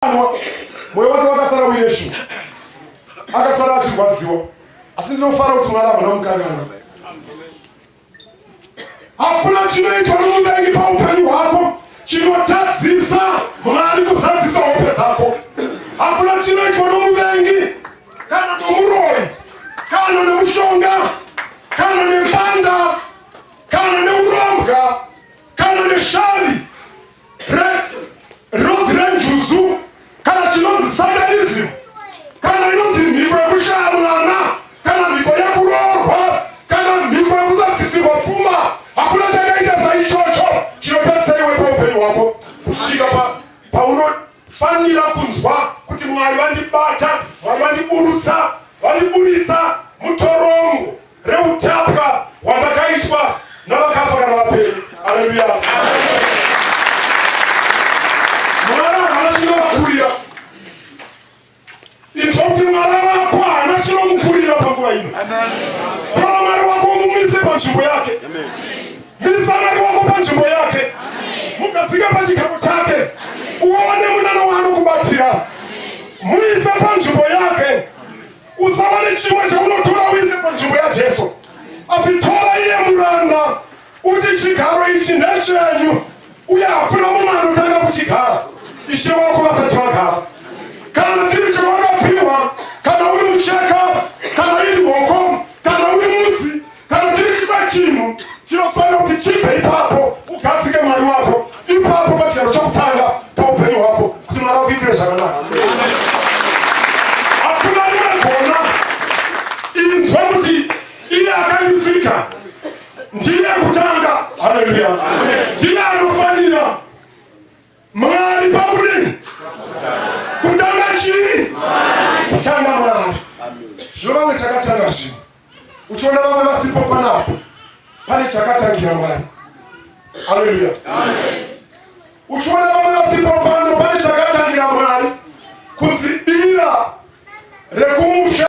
moyo wake wakasara uyeshu akasara achirwadziwa asi ndinofara kuti Mwari havana mukangana. Hakuna chinoitwa nomuvengi paupenyu hwako chinotadzisa Mwari kuzadzisa hope dzako. Hakuna chinoitwa nomuvengi kana nomuroyi kana nemushonga kana nembanda kana neurombwa kana neshavi rinonzi renjuzu kana chinonzi satanism kana inonzi mhiko yekushaya mwana kana mhiko yekuroorwa kana mhiko yekusabvisirwa pfuma. Hakuna chakaita saichocho chinotadzisa iwe paupenyu hwako kusvika paunofanira kunzwa kuti Mwari vandibata, Mwari vandiburutsa, vandibuditsa mutorongo reutapwa hwandakaitwa navakafa kana vapenyu. Haleluya. Mwari haana chinovakurira. Inzwa kuti Mwari wako haana chinomukurira panguva ino. Tora Mwari wako umumise panzvimbo yake. Misa Mwari wako panzvimbo yake. Mugadzike pachigaro chake. Uone munana waanokubatira. Muise panzvimbo yake. Usawane chimwe chaunotora uise panzvimbo yaJesu. Asi tora iye muranda. Uti chigaro ichi ndechenyu. Uye hakuna munhu anotanga kuchigara Ishe wako vasati vagara. Kana chiri chavakapiwa, kana uri mucheka, kana iri hoko, kana uri mudzi, kana chiri chiva chinhu chinofanira kuti chibve ipapo ugadzike Mwari wako ipapo pachigaro chokutanga paupenyu hwako kuti Mwari akuitire zvakanaka. Hakuna rimwe gona inzwa kuti iye akandisika ndiye kutanga. Haleluya. Ndiye anofanira. Mwari pakudini kutanga chii? Kutanga Mwari. Zvino vamwe takatanga zvinhu uchiona vamwe vasipo panapo pane chakatangira Mwari. Haleluya. Uchiona vamwe vasipo